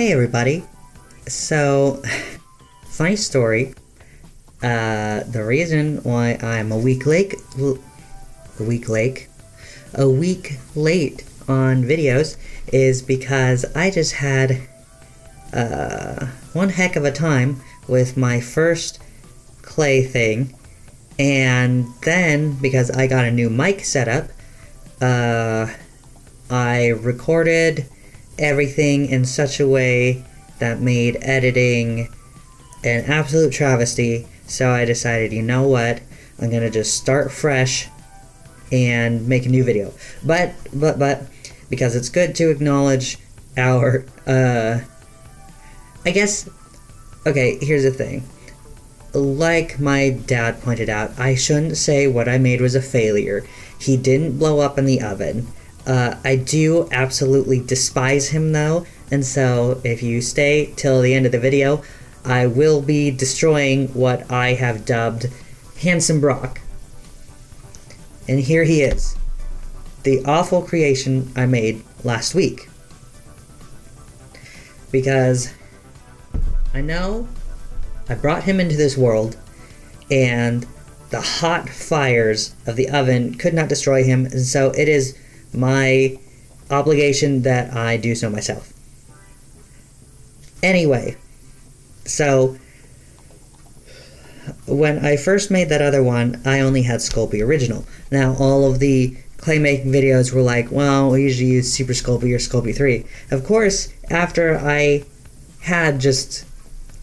Hey everybody. So, funny story. The reason why I'm a week late on videos is because I just had one heck of a time with my first clay thing, and then because I got a new mic setup, I recorded everything in such a way that made editing an absolute travesty. So I decided, you know what, I'm gonna just start fresh and make a new video. But because it's good to acknowledge our I guess, okay, here's the thing. Like my dad pointed out, I shouldn't say what I made was a failure. He didn't blow up in the oven. I do absolutely despise him though, and so if you stay till the end of the video, I will be destroying what I have dubbed Handsome Brock. And here he is. The awful creation I made last week. Because I know I brought him into this world, and the hot fires of the oven could not destroy him, and so it is my obligation that I do so myself. Anyway, so when I first made that other one, I only had Sculpey Original. Now all of the clay making videos were like, well, we usually use Super Sculpey or Sculpey III. Of course, after I had just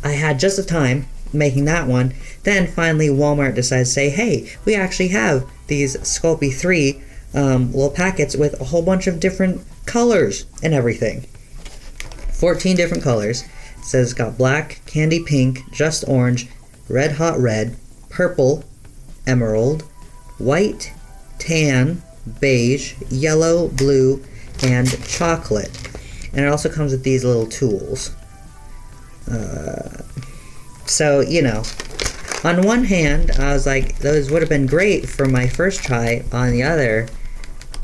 the time making that one, then finally Walmart decides to say, hey, we actually have these Sculpey III little packets with a whole bunch of different colors and everything. 14 different colors. It says it's got black, candy pink, just orange, red hot red, purple, emerald, white, tan, beige, yellow, blue, and chocolate. And it also comes with these little tools. So, you know, on one hand, I was like, those would have been great for my first try. On the other,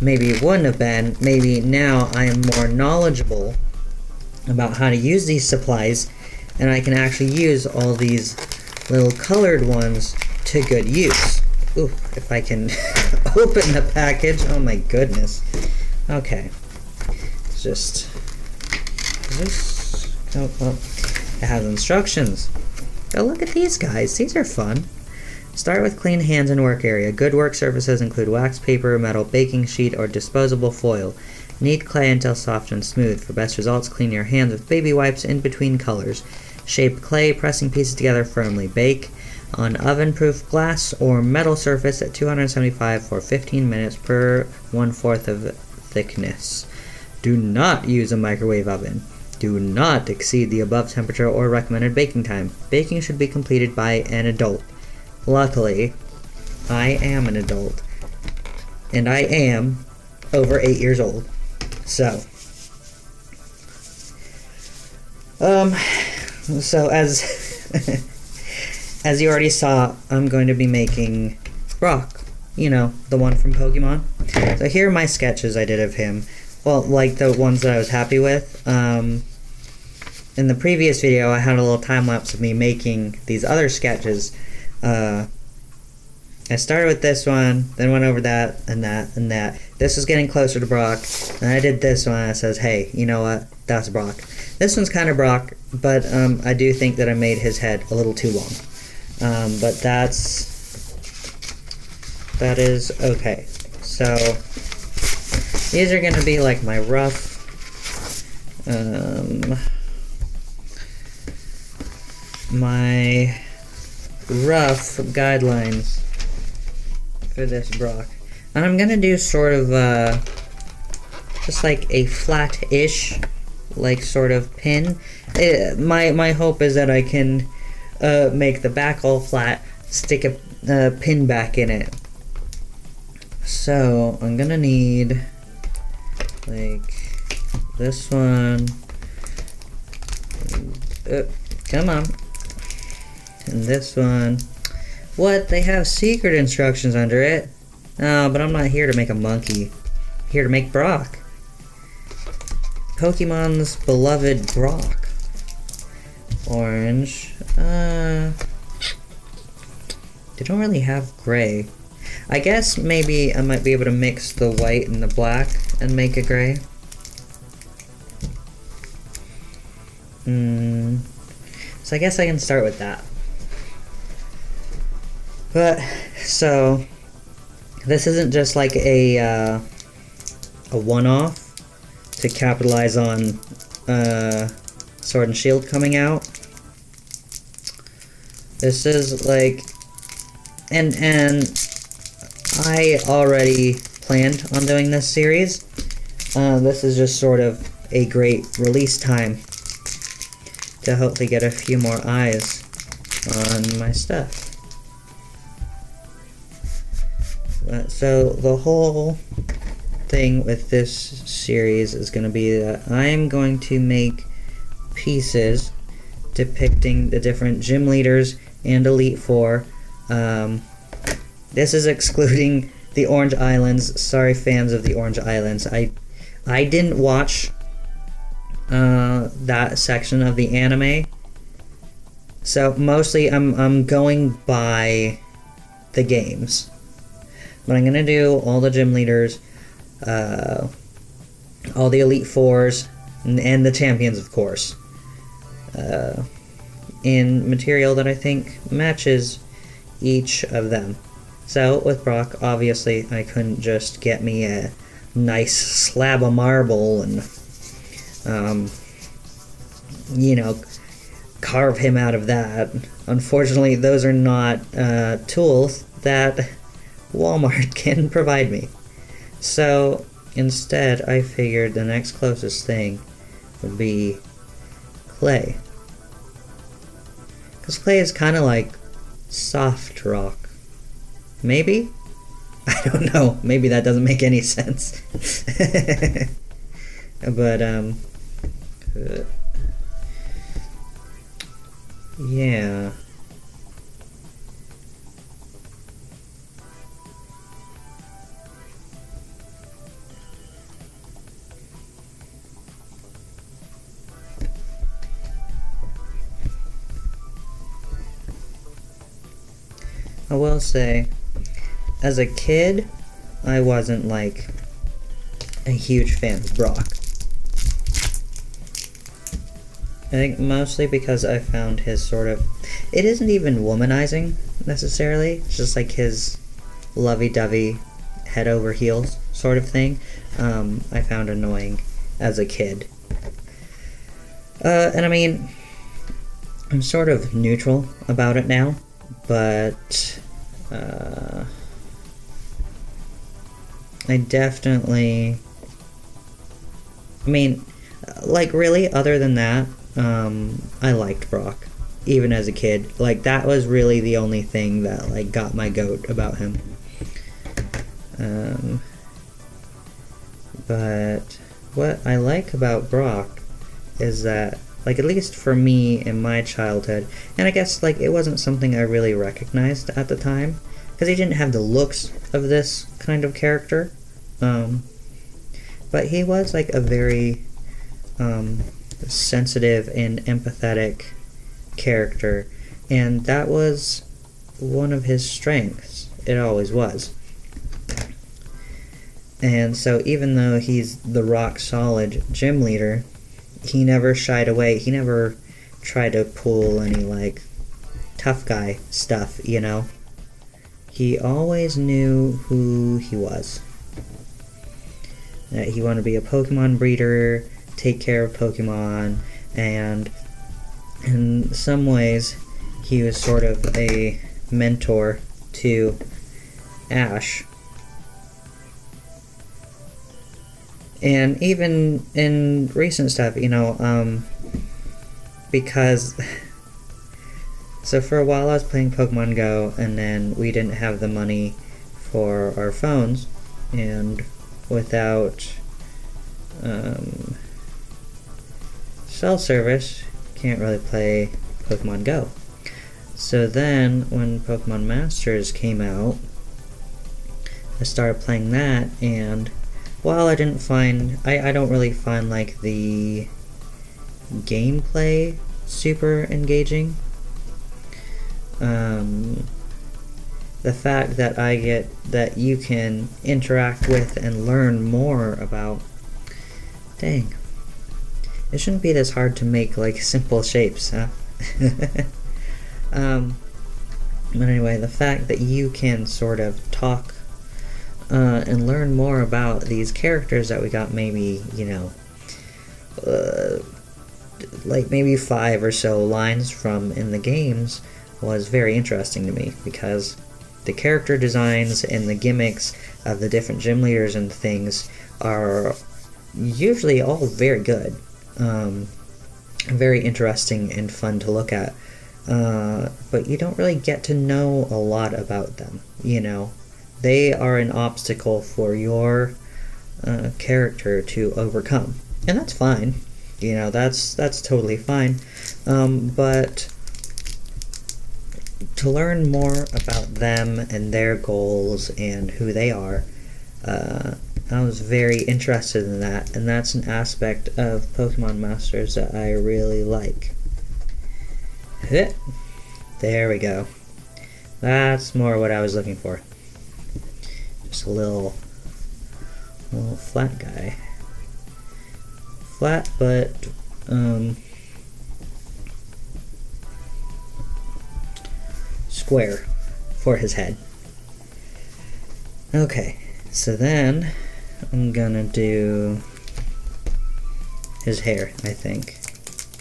maybe it wouldn't have been. Maybe now I am more knowledgeable about how to use these supplies, and I can actually use all these little colored ones to good use. Ooh, if I can open the package. Oh my goodness. Okay. It's just this. Oh, it has instructions. Oh, look at these guys. These are fun. Start with clean hands and work area. Good work surfaces include wax, paper, metal, baking sheet, or disposable foil. Knead clay until soft and smooth. For best results, clean your hands with baby wipes in between colors. Shape clay, pressing pieces together firmly. Bake on oven-proof glass or metal surface at 275 for 15 minutes per 1/4 of thickness. Do not use a microwave oven. Do not exceed the above temperature or recommended baking time. Baking should be completed by an adult. Luckily, I am an adult, and I am over 8 years old. So, as as you already saw, I'm going to be making Brock. You know, the one from Pokemon. So here are my sketches I did of him. Well, like the ones that I was happy with. In the previous video, I had a little time-lapse of me making these other sketches. I started with this one, then went over that, and that, and that. This was getting closer to Brock, and I did this one, and it says, hey, you know what, that's Brock. This one's kind of Brock, but I do think that I made his head a little too long. But that is okay. So, these are going to be like my rough, guidelines for this Brock. And I'm going to do sort of, just like a flat-ish, like sort of pin. My hope is that I can make the back all flat, stick a pin back in it. So, I'm going to need like this one, come on, and this one. What? They have secret instructions under it. Oh, but I'm not here to make a monkey. I'm here to make Brock. Pokemon's beloved Brock. orange. They don't really have gray. I guess maybe I might be able to mix the white and the black and make a gray. So I guess I can start with that. But, so, this isn't just like a one-off to capitalize on Sword and Shield coming out. This is like, and I already planned on doing this series. This is just sort of a great release time to hopefully get a few more eyes on my stuff. So the whole thing with this series is going to be that I'm going to make pieces depicting the different gym leaders and Elite Four. This is excluding the Orange Islands. Sorry, fans of the Orange Islands. I didn't watch that section of the anime, so mostly I'm going by the games. But I'm gonna do all the gym leaders, all the Elite Fours, and the champions, of course, in material that I think matches each of them. So with Brock, obviously I couldn't just get me a nice slab of marble and you know, carve him out of that. Unfortunately, those are not tools that Walmart can provide me. So instead, I figured the next closest thing would be clay. Because clay is kind of like soft rock. Maybe? I don't know. Maybe that doesn't make any sense. But, yeah. I will say, as a kid, I wasn't like a huge fan of Brock. I think mostly because I found his sort of, it isn't even womanizing necessarily, it's just like his lovey-dovey head over heels sort of thing. I found annoying as a kid. And I mean, I'm sort of neutral about it now, but I definitely, I mean, like really, other than that, I liked Brock, even as a kid. Like, that was really the only thing that, like, got my goat about him. But what I like about Brock is that, like, at least for me in my childhood, and I guess, like, it wasn't something I really recognized at the time, because he didn't have the looks of this kind of character, but he was, like, a very, sensitive and empathetic character, and that was one of his strengths. It always was. And so even though he's the rock-solid gym leader, he never shied away. He never tried to pull any, like, tough guy stuff, you know? He always knew who he was. That he wanted to be a Pokemon breeder, take care of Pokemon, and in some ways, he was sort of a mentor to Ash. And even in recent stuff, you know, because, so for a while I was playing Pokemon Go, and then we didn't have the money for our phones, and without cell service, can't really play Pokemon Go. So then, when Pokemon Masters came out, I started playing that, and while I don't really find, like, the gameplay super engaging. The fact that that you can interact with and learn more about. Dang. It shouldn't be this hard to make, like, simple shapes, huh? But anyway, the fact that you can sort of talk and learn more about these characters that we got, maybe, you know, like maybe 5 or so lines from in the games, was very interesting to me, because the character designs and the gimmicks of the different gym leaders and things are usually all very good. Very interesting and fun to look at. But you don't really get to know a lot about them, you know. They are an obstacle for your character to overcome. And that's fine. You know, that's totally fine. But to learn more about them and their goals and who they are, I was very interested in that, and that's an aspect of Pokemon Masters that I really like. There we go. That's more what I was looking for. Just a little flat guy. Flat, but square for his head. Okay, so then I'm gonna do his hair, I think,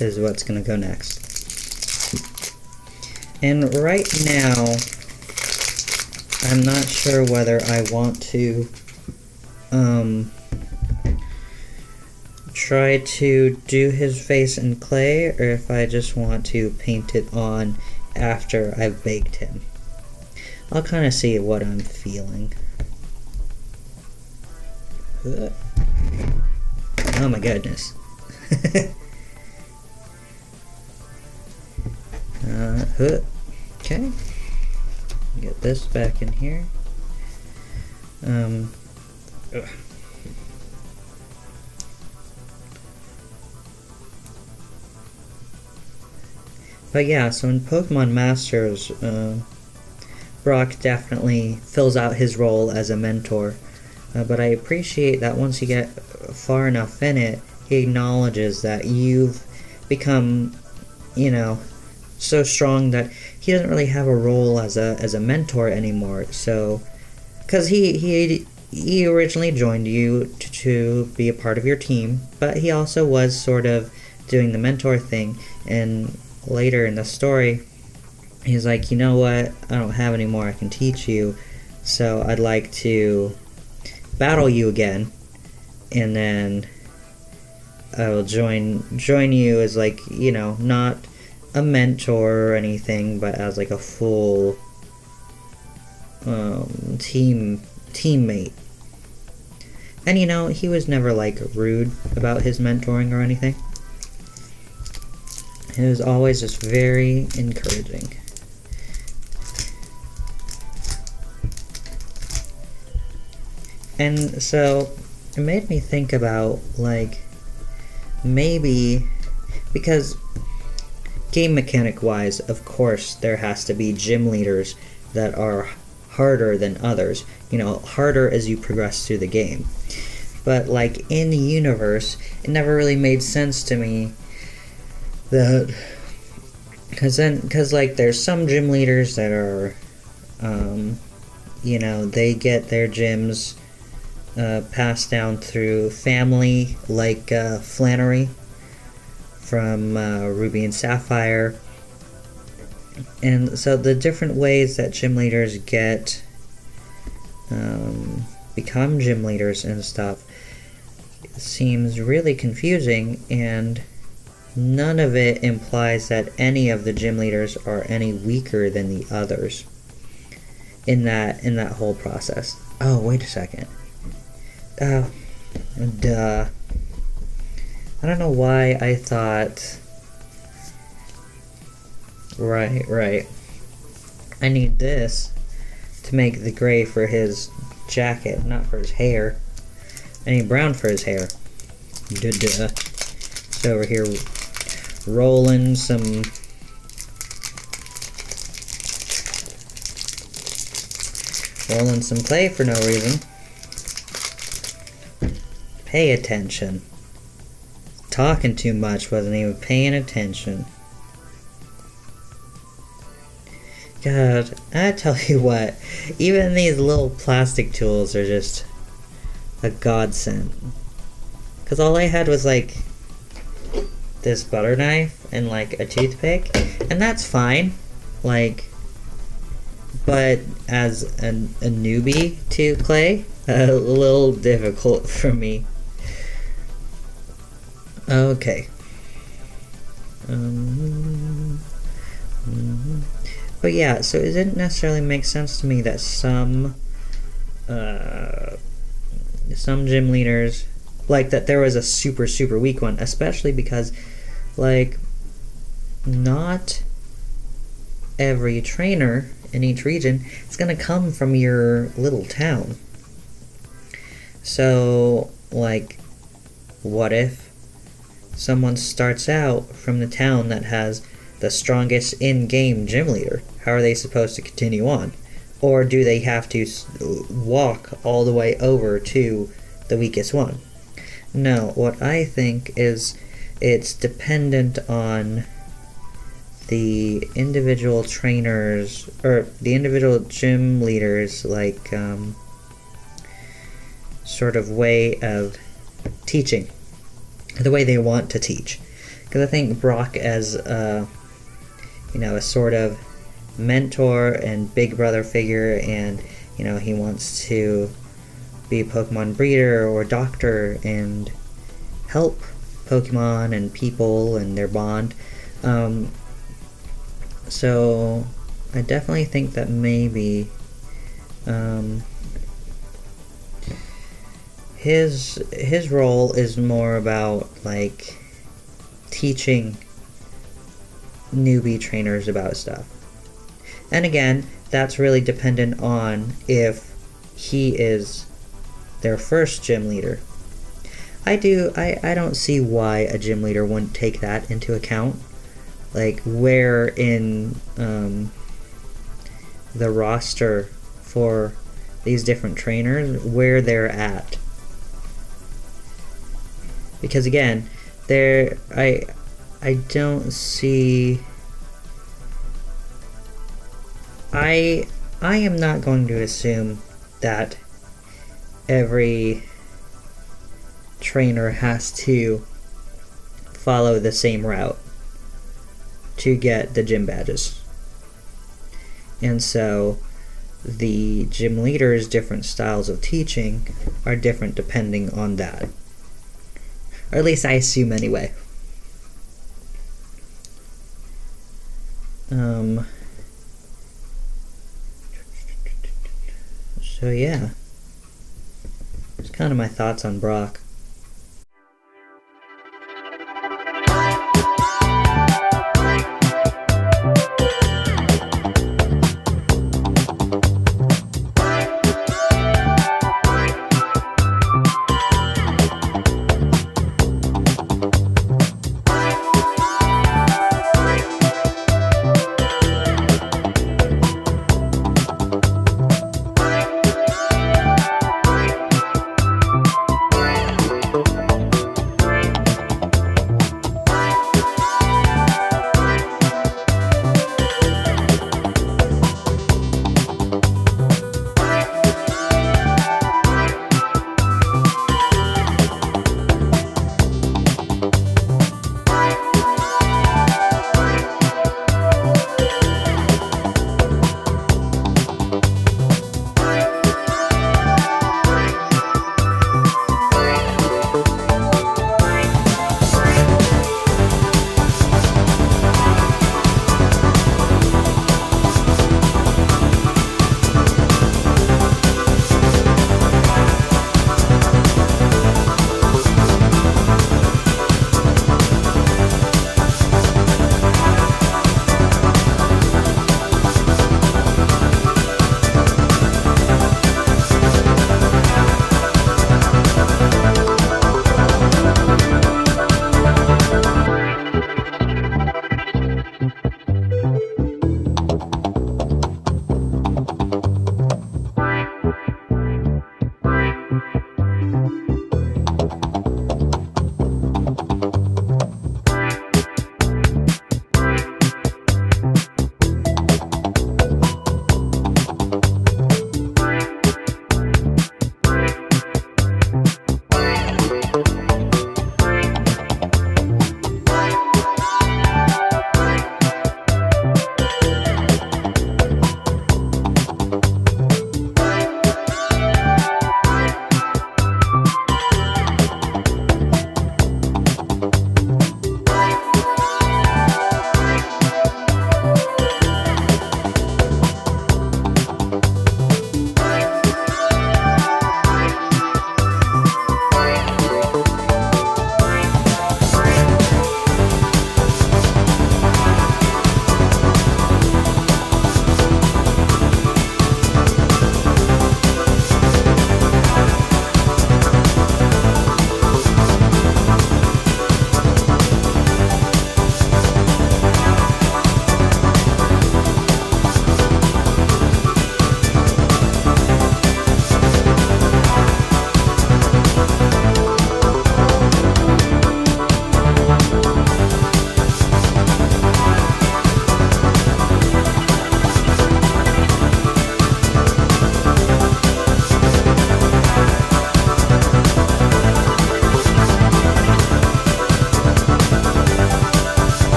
is what's gonna go next. And right now, I'm not sure whether I want to try to do his face in clay, or if I just want to paint it on after I've baked him. I'll kind of see what I'm feeling. Oh my goodness. Okay. Get this back in here. But yeah, so in Pokemon Masters, Brock definitely fills out his role as a mentor. But I appreciate that once you get far enough in it, he acknowledges that you've become, you know, so strong that he doesn't really have a role as a mentor anymore. So, because he originally joined you to be a part of your team, but he also was sort of doing the mentor thing. And later in the story, he's like, you know what? I don't have any more I can teach you, so I'd like to battle you again, and then I will join you as, like, you know, not a mentor or anything, but as like a full teammate. And you know, he was never like rude about his mentoring or anything. It was always just very encouraging. And so it made me think about, like, maybe, because game mechanic wise, of course, there has to be gym leaders that are harder than others, you know, harder as you progress through the game. But like in the universe, it never really made sense to me that, because like there's some gym leaders that are, you know, they get their gyms passed down through family, like Flannery from Ruby and Sapphire. And so the different ways that gym leaders get become gym leaders and stuff seems really confusing, and none of it implies that any of the gym leaders are any weaker than the others in that whole process. Oh, wait a second. Duh. I don't know why I thought... Right. I need this to make the gray for his jacket, not for his hair. I need brown for his hair. Duh. So over here, rolling some clay for no reason. Pay attention. Talking too much, wasn't even paying attention. God, I tell you what, even these little plastic tools are just a godsend. Cause all I had was like this butter knife and like a toothpick, and that's fine. Like, but as a newbie to clay, a little difficult for me. Okay. But yeah, so it didn't necessarily make sense to me that some gym leaders, like that there was a super weak one, especially because like not every trainer in each region is going to come from your little town. So like, what if someone starts out from the town that has the strongest in-game gym leader? How are they supposed to continue on? Or do they have to walk all the way over to the weakest one? No, what I think is it's dependent on the individual trainers, or the individual gym leaders, like, sort of way of teaching, the way they want to teach. Because I think Brock, as a sort of mentor and big brother figure, and he wants to be a Pokemon breeder or doctor and help Pokemon and people and their bond. So I definitely think that maybe his role is more about like teaching newbie trainers about stuff. And again, that's really dependent on if he is their first gym leader. I don't see why a gym leader wouldn't take that into account, like where in the roster for these different trainers, where they're at. Because again, I don't see. I am not going to assume that every trainer has to follow the same route to get the gym badges. And so the gym leaders' different styles of teaching are different depending on that. Or at least I assume anyway. So yeah, that's kind of my thoughts on Brock.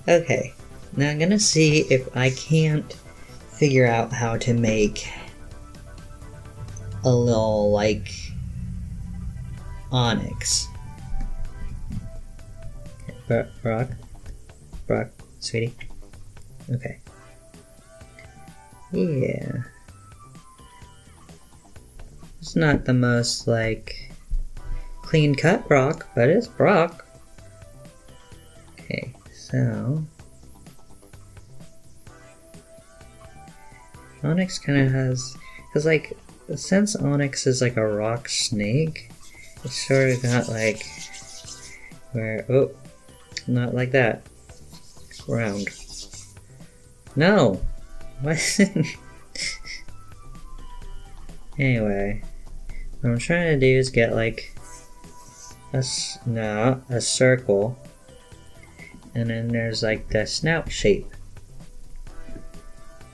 Okay, now I'm gonna see if I can't figure out how to make a little, like, onyx. Brock? Brock, sweetie? Okay. Yeah. It's not the most, like, clean-cut Brock, but it's Brock. Okay, so... Onyx kind of has... Because, like, since Onyx is like a rock snake, it's sort of got, like... Where... Oh! Not like that. Round. No! What? Anyway, what I'm trying to do is get like a circle, and then there's like the snout shape,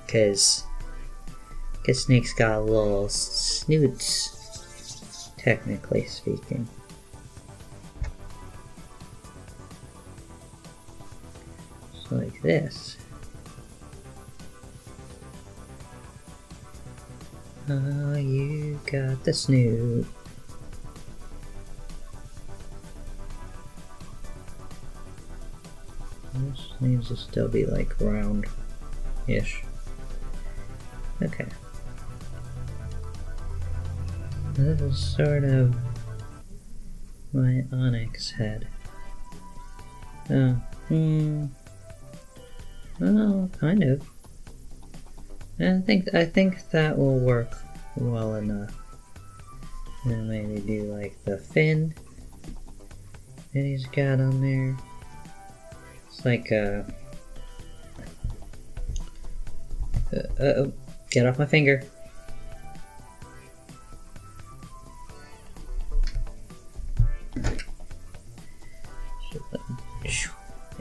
cause snakes got little snoots, technically speaking. So like this. Oh, you got the snoot. This needs to still be like round-ish. Okay. This is sort of my onyx head. Oh, well, kind of. I think that will work well enough. And maybe do like the fin that he's got on there. It's like uh-oh, get off my finger.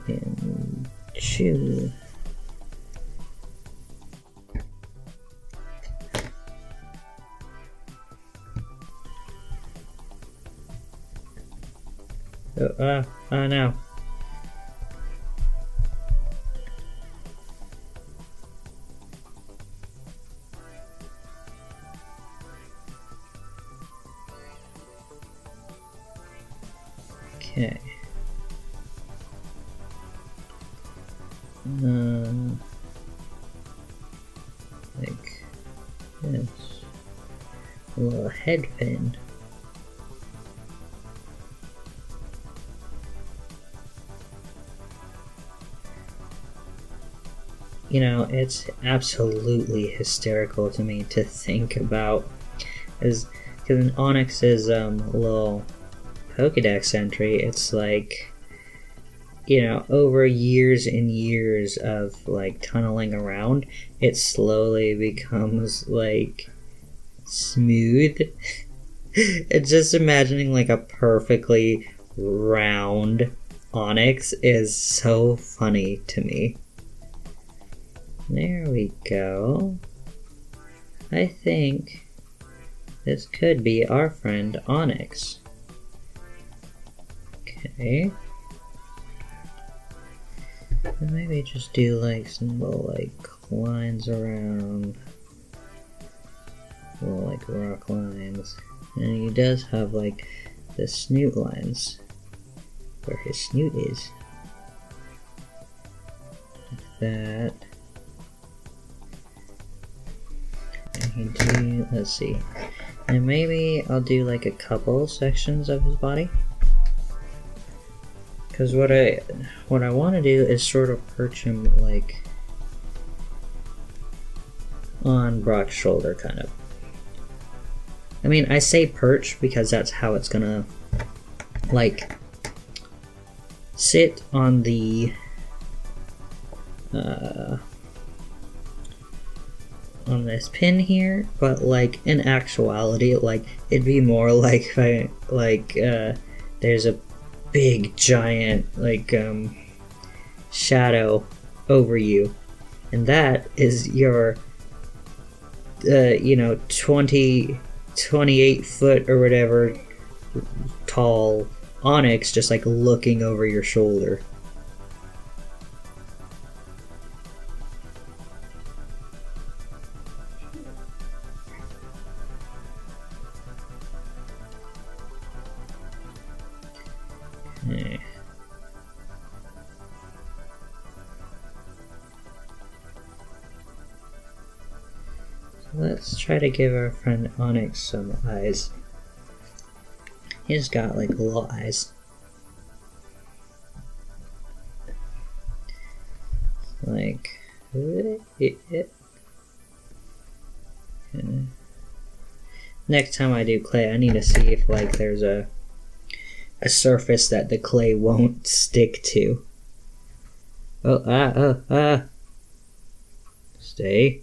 And chew. Oh no. Okay. Like this. A little head fin. You know, it's absolutely hysterical to me to think about, because an Onyx's little Pokedex entry, it's like, you know, over years and years of like tunneling around, it slowly becomes like smooth. And just imagining like a perfectly round Onyx is so funny to me. There we go. I think this could be our friend Onyx. Okay. And maybe just do like some little like lines around. Little like rock lines. And he does have like the snoot lines where his snoot is. Like that. Let's see, and maybe I'll do like a couple sections of his body, because what I want to do is sort of perch him like on Brock's shoulder, kind of. I mean, I say perch because that's how it's gonna like sit on the on this pin here, but like in actuality, like it'd be more like there's a big giant like shadow over you, and that is your you know, 28 foot or whatever tall Onyx just like looking over your shoulder. Okay. So let's try to give our friend Onyx some eyes. He's got like little eyes. Like next time I do clay, I need to see if like there's a surface that the clay won't stick to. Oh, stay.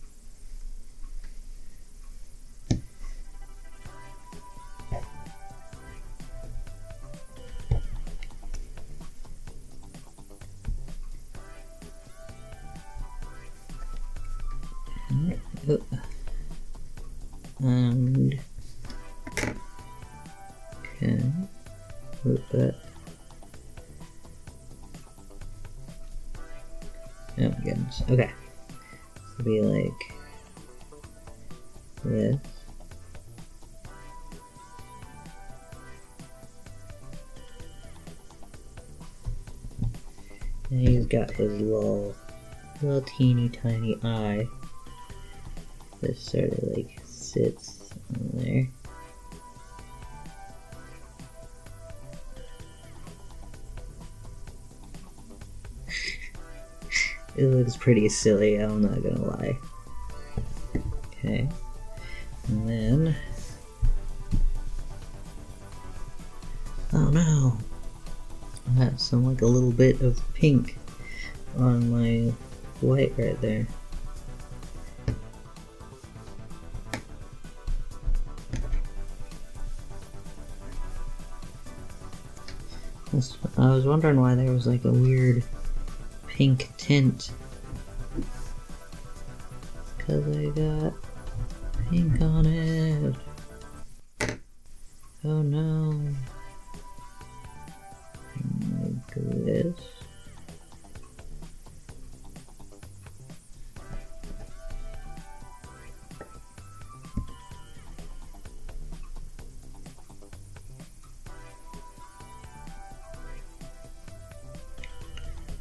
And can move that. Oh my goodness. Okay. It'll be like this. And he's got his little teeny tiny eye that sort of like sits on there. It looks pretty silly, I'm not gonna lie. Okay, and then, oh no, I have some like a little bit of pink on my white right there. I was wondering why there was like a weird pink tint, because I got pink on it. Oh no. Like this.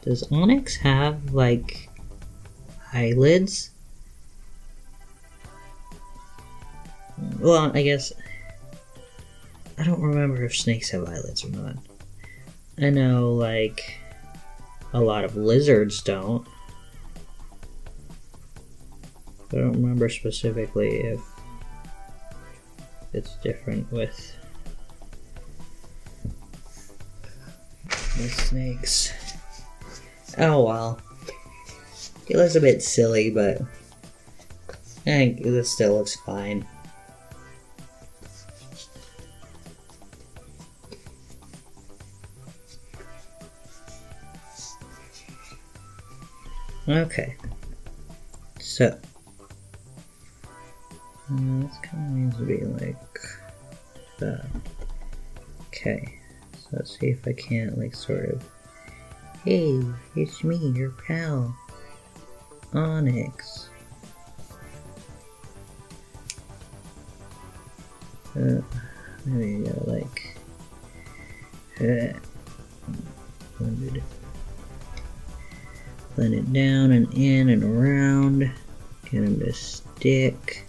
Does Onyx have, like, eyelids? Well, I guess... I don't remember if snakes have eyelids or not. I know, like, a lot of lizards don't. I don't remember specifically if it's different with snakes. Oh well. It looks a bit silly, but I think this still looks fine. Okay. So. This kind of needs to be like that. Okay. So let's see if I can't, like, sort of. Hey, it's me, your pal, Onyx. Maybe go like blend it down and in and around. Get him to stick.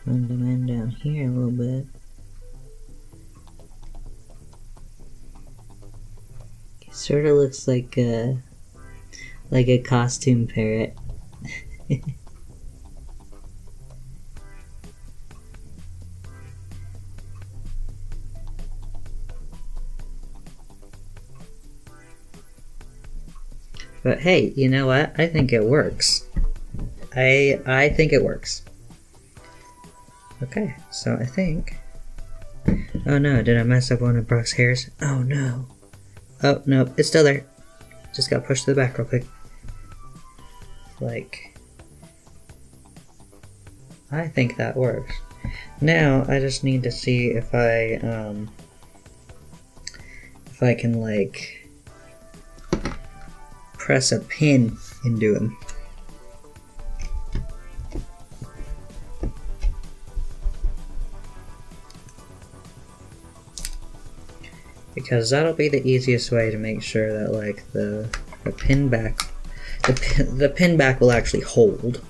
Blend them in down here a little bit. It sort of looks like a costume parrot. But hey, you know what? I think it works. I think it works. Okay, so I think... Oh no, did I mess up one of Brock's hairs? Oh no. Oh no, it's still there. Just got pushed to the back real quick. Like... I think that works. Now, I just need to see if I if I can like press a pin into him. Because that'll be the easiest way to make sure that like the pinback will actually hold.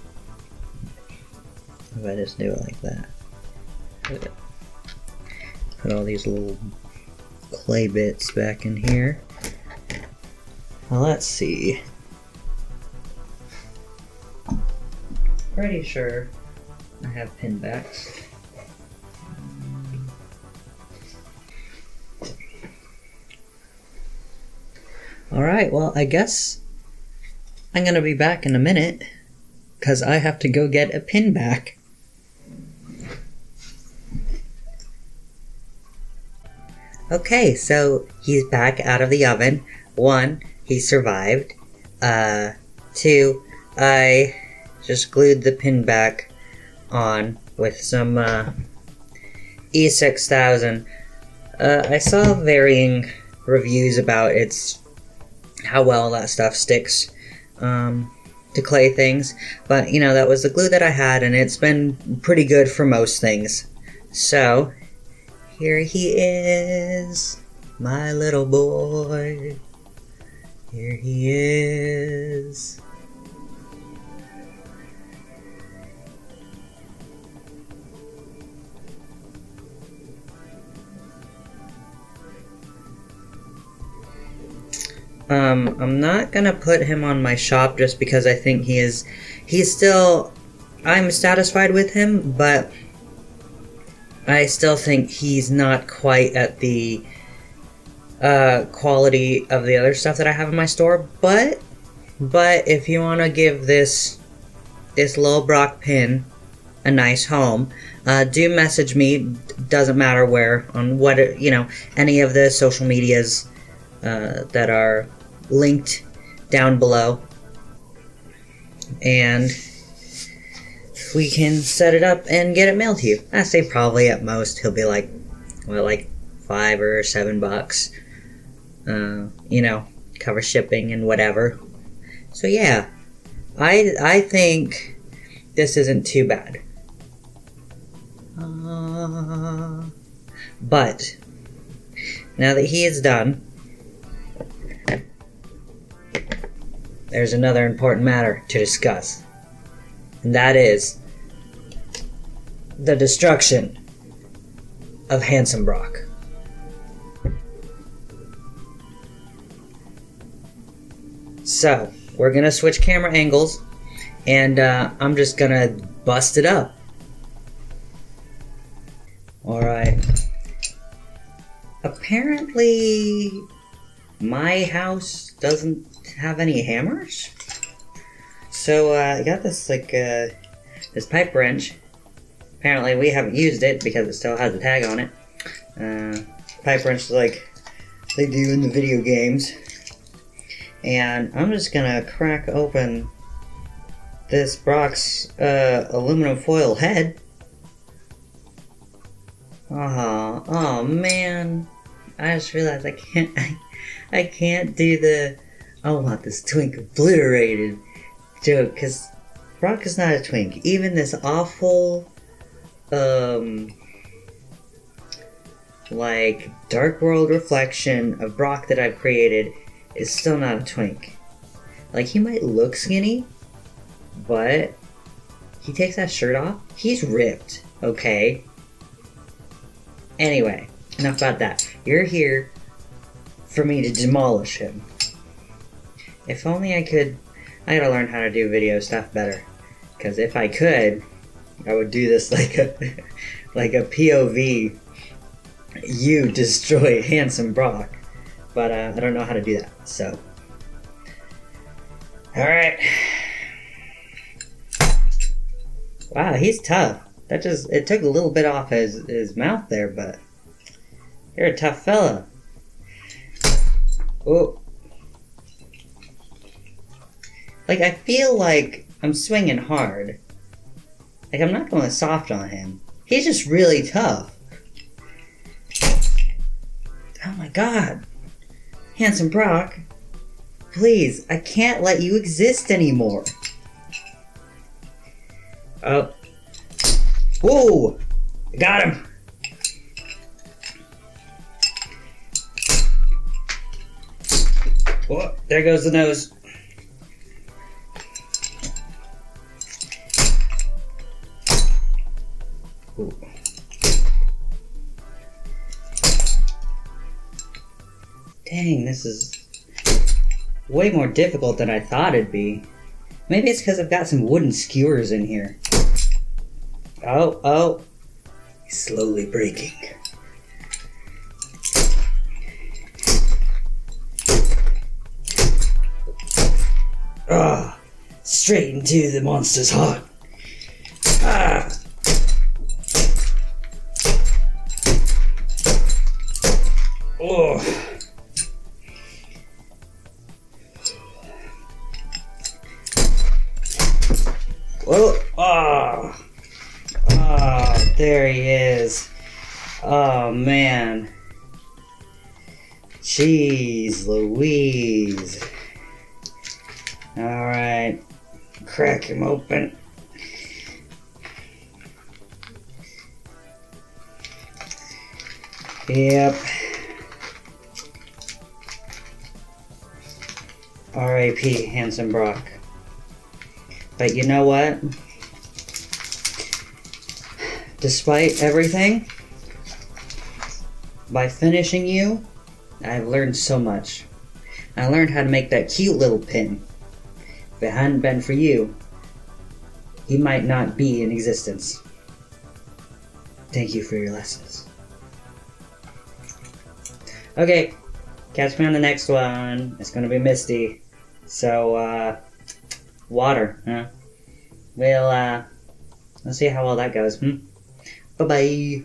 If I just do it like that. Put all these little clay bits back in here. Well, let's see. Pretty sure I have pinbacks. Alright, well, I guess I'm gonna be back in a minute, because I have to go get a pinback. Okay, so he's back out of the oven. 1, he survived. 2, I just glued the pinback on with some E6000. I saw varying reviews about how well that stuff sticks to clay things, but you know, that was the glue that I had, and it's been pretty good for most things. So here he is, my little boy. Here he is. I'm not gonna put him on my shop just because I think he's still, I'm satisfied with him, but I still think he's not quite at the quality of the other stuff that I have in my store. But if you want to give this Lil Brock pin a nice home, do message me. Doesn't matter where, on what, you know, any of the social medias that are linked down below, and we can set it up and get it mailed to you. I say probably at most he'll be like, well, like $5 or $7. You know, cover shipping and whatever. So yeah, I think this isn't too bad. But now that he is done, there's another important matter to discuss, and that is the destruction of Handsome Brock. So, we're gonna switch camera angles, and I'm just gonna bust it up. Alright. Apparently, my house doesn't have any hammers. So, I got this, like, this pipe wrench. Apparently, we haven't used it because it still has a tag on it. Pipe wrench like they do in the video games. And I'm just gonna crack open this Brock's aluminum foil head. Oh man, I just realized I can't do the I want this twink obliterated joke, because Brock is not a twink. Even this awful like dark world reflection of Brock that I've created is still not a twink. Like, he might look skinny, but he takes that shirt off, he's ripped, okay? Anyway, enough about that. You're here for me to demolish him. If only I could. I gotta learn how to do video stuff better, because if I could, I would do this like a POV, you destroy Handsome Brock, but I don't know how to do that, so. Alright. Wow, he's tough. It took a little bit off his mouth there, but you're a tough fella. Oh. Like, I feel like I'm swinging hard. Like, I'm not going soft on him. He's just really tough. Oh my god. Handsome Brock, please, I can't let you exist anymore. Oh. Whoa! Got him! Oh, there goes the nose. Ooh. Dang, this is way more difficult than I thought it'd be. Maybe it's because I've got some wooden skewers in here. Oh. He's slowly breaking. Straight into the monster's heart. Oh. Whoa. Oh, there he is. Oh, man. Jeez Louise. Alright. Crack him open. Yep. R.I.P. Handsome Brock. But you know what? Despite everything, by finishing you, I've learned so much. I learned how to make that cute little pin. If it hadn't been for you, he might not be in existence. Thank you for your lessons. Okay, catch me on the next one. It's gonna be misty. So, water, huh? We'll see how well that goes, Bye-bye.